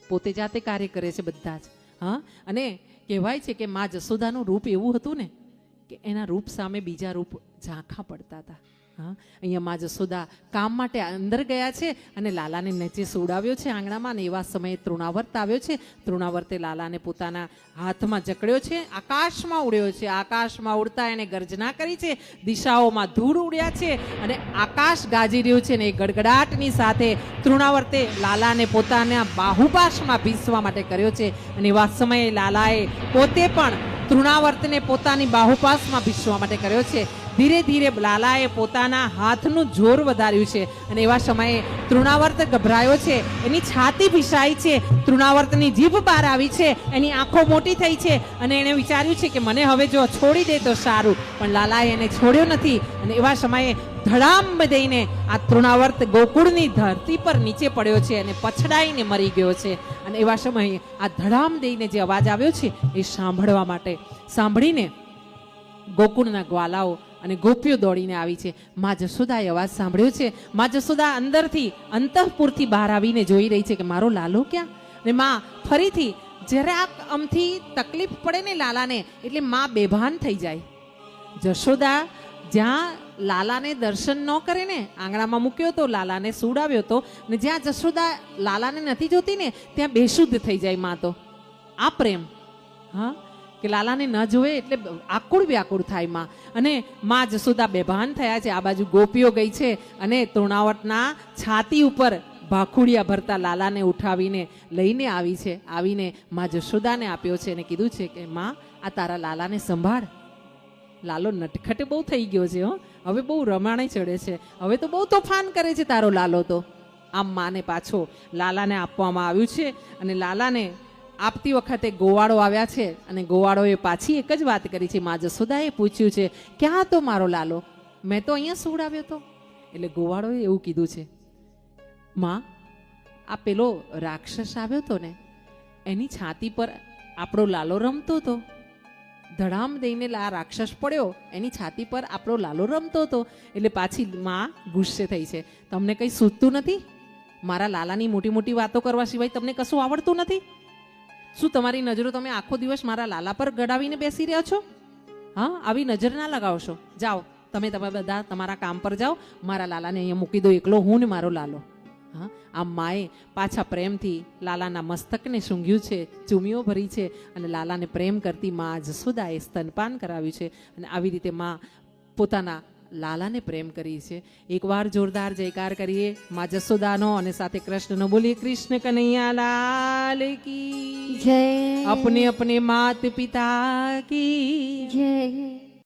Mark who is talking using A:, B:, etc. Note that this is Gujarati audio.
A: પોતે જાતે કાર્ય કરે છે બધા જ. હા, અને કહેવાય છે કે માં જશોદાનું રૂપ એવું હતું ને કે એના રૂપ સામે બીજા રૂપ ઝાંખા પડતા હતા. હા, અહીંયા માં જશોદા કામ માટે અંદર ગયા છે અને લાલાને નીચે સુવડાવ્યો છે આંગણામાં. ને એવા સમયે તૃણાવર્ત આવ્યો છે. તૃણાવર્તે લાલાને પોતાના હાથમાં જકડ્યો છે, આકાશમાં ઉડ્યો છે. આકાશમાં ઉડતા એને ગર્જના કરી છે, દિશાઓમાં ધૂળ ઉડ્યા છે અને આકાશ ગાજી રહ્યું છે. ને એ ગડગડાટની સાથે તૃણાવર્તે લાલાને પોતાના બાહુપાશમાં ભીસવા માટે કર્યો છે. અને એવા સમયે લાલાએ પોતે પણ તૃણાવર્તને પોતાની બાહુપાસમાં ભીસવા માટે કર્યો છે. ધીરે ધીરે લાલાએ પોતાના હાથનું જોર વધાર્યું છે અને એવા સમયે તૃણાવર્ત ગભરાયો છે, એની છાતી ભીસાઈ છે, તૃણાવર્તની જીભ બહાર આવી છે, એની આંખો મોટી થઈ છે અને એણે વિચાર્યું છે કે મને હવે જો છોડી દે તો સારું. પણ લાલાએ એને છોડ્યો નથી અને એવા સમયે ધડામ દઈને આ તૃણાવર્ત ગોકુળની ધરતી પર નીચે પડ્યો છે અને પછડાઈને મરી ગયો છે. અને એવા સમયે આ ધડામ દઈને જે અવાજ આવ્યો છે એ સાંભળવા માટે સાંભળીને ગોકુળના ગ્વાલાઓ અને ગોપીઓ દોડીને આવી છે. માં જશોદાએ અવાજ સાંભળ્યો છે. માં જશોદા અંદરથી અંતઃપુરથી બહાર આવીને જોઈ રહી છે કે મારો લાલો ક્યાં. ને માં ફરીથી જરાક આમથી તકલીફ પડે ને લાલાને એટલે માં બેભાન થઈ જાય. જશોદા જ્યાં લાલાને દર્શન ન કરે ને, આંગણામાં મૂક્યો તો, લાલાને સુડાવ્યો તો, ને જ્યાં જશોદા લાલાને નથી જોતી ને ત્યાં બેશુદ્ધ થઈ જાય માં. તો આ પ્રેમ, હા, કે લાલાને ન જોવે એટલે આકુળ વ્યાકુળ થાય માં. અને માં જશોદા બેભાન થયા છે. આ બાજુ ગોપીઓ ગઈ છે અને તૃણાવર્તના છાતી ઉપર ભાખુડિયા ભરતા લાલાને ઉઠાવીને લઈને આવી છે. આવીને માં જશોદાને આપ્યો છે અને કીધું છે કે માં આ તારા લાલાને સંભાળ. લાલો નટખટ બહુ થઈ ગયો છે. હવે બહુ રમાણે ચડે છે, હવે તો બહુ તોફાન કરે છે તારો લાલો. તો આમ માને પાછો લાલાને આપવામાં આવ્યું છે. અને લાલાને આપતી વખતે ગોવાળો આવ્યા છે અને ગોવાળોએ પાછી એક જ વાત કરી છે. માં જશોદાએ પૂછ્યું છે ક્યાં તો મારો લાલો, મેં તો અહીંયા સુવડાવ્યો હતો. એટલે ગોવાળોએ એવું કીધું છે, માં આ પેલો રાક્ષસ આવ્યો હતો ને એની છાતી પર આપણો લાલો રમતો હતો. ધડામ દઈને આ રાક્ષસ પડ્યો, એની છાતી પર આપણો લાલો રમતો હતો. એટલે પાછી માં ગુસ્સે થઈ છે, તમને કંઈ સૂઝતું નથી? મારા લાલાની મોટી મોટી વાતો કરવા સિવાય તમને કશું આવડતું નથી? શું તમારી નજરો તમે આખો દિવસ મારા લાલા પર ગડાવીને બેસી રહ્યા છો? હા, આવી નજર ના લગાવશો. જાઓ તમે બધા તમારા કામ પર જાઓ, મારા લાલાને અહીંયા મૂકી દો એકલો, હું ને મારો લાલો. હા, આમ માએ પાછા પ્રેમથી લાલાના મસ્તકને સૂંઘ્યું છે, ચૂમીઓ ભરી છે અને લાલાને પ્રેમ કરતી માં જશોદાએ સ્તનપાન કરાવ્યું છે. અને આવી રીતે માં પોતાના લાલાને પ્રેમ કરી છે. એકવાર જોરદાર જયકાર કરીએ માં જશોદાનો અને સાથે કૃષ્ણનો. બોલીએ કૃષ્ણ કનૈયા લાલ કી
B: જય.
A: अपने अपने मात पिता की
B: જય.